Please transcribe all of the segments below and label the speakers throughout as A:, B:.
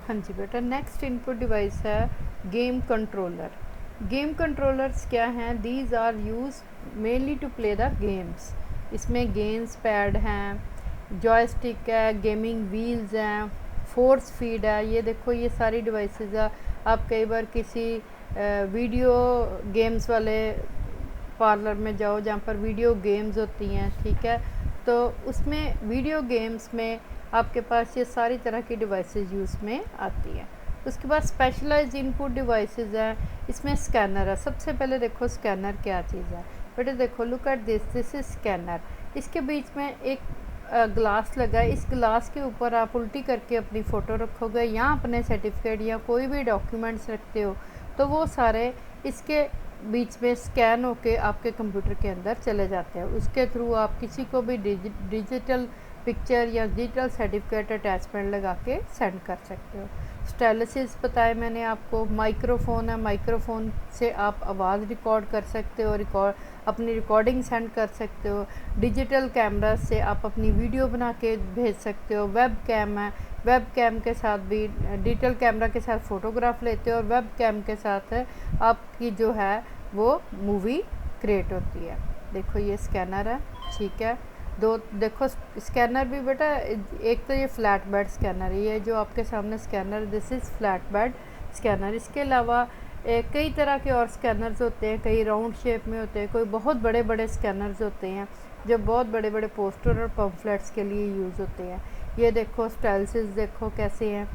A: हाँ जी बेटा, नेक्स्ट इनपुट डिवाइस है गेम कंट्रोलर। गेम कंट्रोलर्स क्या हैं? These are use mainly to play the games. इसमें गेम्स पैड हैं, जॉयस्टिक है, गेमिंग व्हील्स हैं, फोर्स फीड है। ये देखो, ये सारी डिवाइसेस है। आप कई बार किसी वीडियो गेम्स वाले पार्लर में जाओ जहाँ पर वीडियो गेम्स होती हैं, ठीक है, तो उसमें वीडियो गेम्स में आपके पास ये सारी तरह की डिवाइसेस यूज़ में आती हैं। उसके बाद स्पेशलाइज्ड इनपुट डिवाइसेस हैं। इसमें स्कैनर है। सबसे पहले देखो स्कैनर क्या चीज़ है बेटे। देखो, look at this is scanner. इसके बीच में एक ग्लास लगा है। इस ग्लास के ऊपर आप उल्टी करके अपनी फ़ोटो रखोगे या अपने सर्टिफिकेट या कोई भी डॉक्यूमेंट्स रखते हो, तो वो सारे इसके बीच में स्कैन होके आपके कंप्यूटर के अंदर चले जाते हैं। उसके थ्रू आप किसी को भी डिजिटल पिक्चर या डिजिटल सर्टिफिकेट अटैचमेंट लगा के सेंड कर सकते हो। स्टाइलसिस बताए मैंने आपको। माइक्रोफोन है, माइक्रोफोन से आप आवाज़ रिकॉर्ड कर सकते हो, अपनी रिकॉर्डिंग सेंड कर सकते हो। डिजिटल कैमरा से आप अपनी वीडियो बना के भेज सकते हो। वेब कैम है, वेब कैम के साथ भी डिजिटल कैमरा के साथ फ़ोटोग्राफ लेते हो और वेब कैम के साथ आपकी जो है वो मूवी क्रिएट होती है। देखो ये स्कैनर है, ठीक है। दो देखो स्कैनर भी बेटा, एक तो ये फ्लैट बेड स्कैनर है, ये जो आपके सामने scanner, this is flat bed scanner. इसके अलावा कई तरह के और स्कैनर्स होते हैं। कई राउंड शेप में होते हैं, कोई बहुत बड़े बड़े स्कैनर्स होते हैं जो बहुत बड़े बड़े पोस्टर और पम्फलेट्स के लिए यूज़ होते हैं। ये देखो स्टाइलसिस देखो कैसे हैं,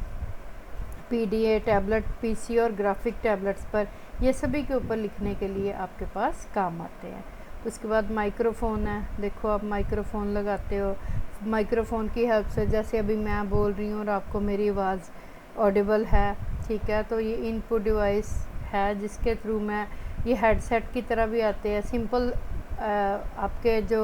A: पीडीए टैबलेट, पीसी और ग्राफिक टैबलेट्स पर, ये सभी के ऊपर लिखने के लिए आपके पास काम आते हैं। उसके बाद माइक्रोफ़ोन है। देखो आप माइक्रोफ़ोन लगाते हो, माइक्रोफ़ोन की हेल्प से, जैसे अभी मैं बोल रही हूँ और आपको मेरी आवाज़ ऑडिबल है, ठीक है, तो ये इनपुट डिवाइस है जिसके थ्रू मैं, ये हेडसेट की तरह भी आते हैं। सिंपल आपके जो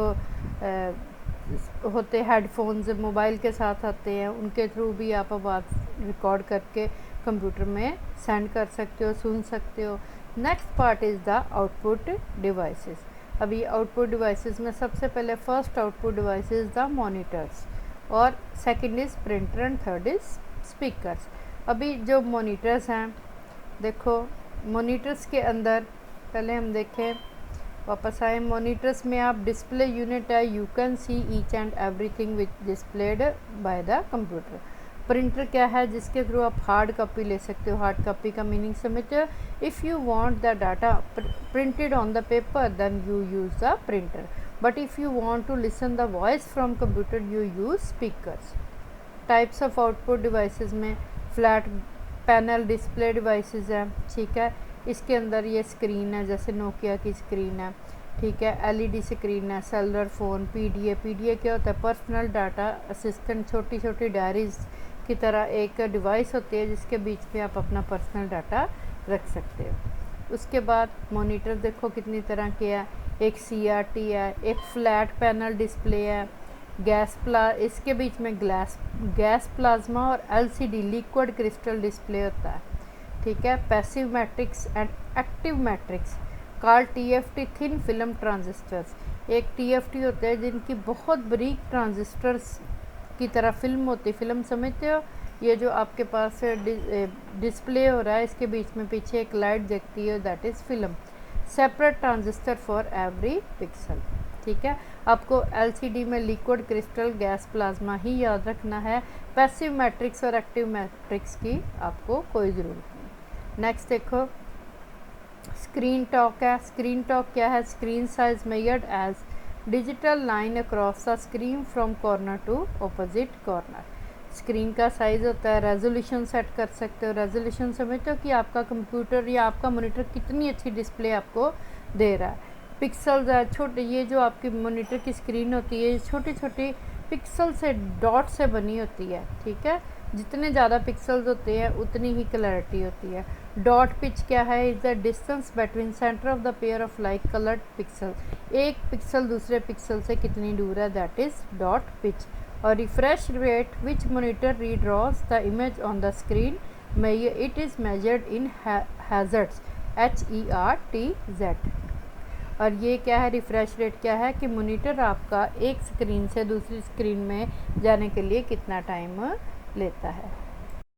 A: होते हेडफोन्स मोबाइल के साथ आते हैं, उनके थ्रू भी आप आवाज़ रिकॉर्ड करके कंप्यूटर में सेंड कर सकते हो, सुन सकते हो। Next part is the output devices. अभी आउटपुट डिवाइसेस में सबसे पहले first output device is the monitors, और second is printer and third is speakers. अभी जो मॉनिटर्स हैं, देखो मॉनिटर्स के अंदर पहले हम देखें, वापस आए। मॉनिटर्स में आप डिस्प्ले यूनिट है, you can see each and everything which displayed by the computer. Printer क्या है? जिसके थ्रू आप हार्ड कॉपी ले सकते हो। हार्ड कॉपी का मीनिंग समझते हो? If you want the data printed on the paper then you use the printer, but if you want to listen the voice from computer you use speakers. Types of output devices में flat panel display devices हैं, ठीक है। इसके अंदर ये screen है, जैसे Nokia की स्क्रीन है, ठीक है। एलईडी स्क्रीन है, सेलुलर फ़ोन, पीडीए क्या होता है? Personal data assistant. छोटी छोटी डायरीज की तरह एक डिवाइस होती है जिसके बीच में आप अपना पर्सनल डाटा रख सकते हो। उसके बाद मॉनिटर देखो कितनी तरह के है। एक सीआरटी है, एक फ्लैट पैनल डिस्प्ले है, इसके बीच में गैस प्लाज्मा और एलसीडी लिक्विड क्रिस्टल डिस्प्ले होता है, ठीक है। Passive matrix and active matrix called TFT, thin film transistors. एक टीएफटी होते हैं जिनकी बहुत बारीक ट्रांजिस्टर्स की तरह फिल्म होती है। फिल्म समझते हो? ये जो आपके पास डिस्प्ले हो रहा है, इसके बीच में पीछे एक लाइट जगती है, that is film. Separate transistor for every pixel, ठीक है। आपको एलसीडी में लिक्विड क्रिस्टल गैस प्लाज्मा ही याद रखना है। पैसिव मैट्रिक्स और एक्टिव मैट्रिक्स की आपको कोई ज़रूरत नहीं। नेक्स्ट देखो स्क्रीन टॉक है। स्क्रीन टॉक क्या है? Screen size measured as digital line across the screen from corner to opposite corner. Screen का साइज़ होता है, रेजोल्यूशन सेट कर सकते हो। रेजोल्यूशन समझते हो कि आपका कंप्यूटर या आपका मॉनिटर कितनी अच्छी डिस्प्ले आपको दे रहा है। पिक्सल्स है, छोटे, ये जो आपकी मॉनिटर की स्क्रीन होती है छोटी छोटी पिक्सल से, डॉट से बनी होती है, ठीक है। जितने ज़्यादा पिक्सल्स होते हैं उतनी ही क्लैरिटी होती है। डॉट पिच क्या है? Is the distance between centre of the pair of like coloured pixel. एक पिक्सल दूसरे पिक्सल से कितनी दूर है, दैट इज़ डॉट पिच। और refresh rate which monitor redraws the image on the screen, it is measured in hazards, HERTZ। और ये क्या है? रिफ़्रेश रेट क्या है कि मॉनिटर आपका एक स्क्रीन से दूसरी स्क्रीन में जाने के लिए कितना टाइम लेता है।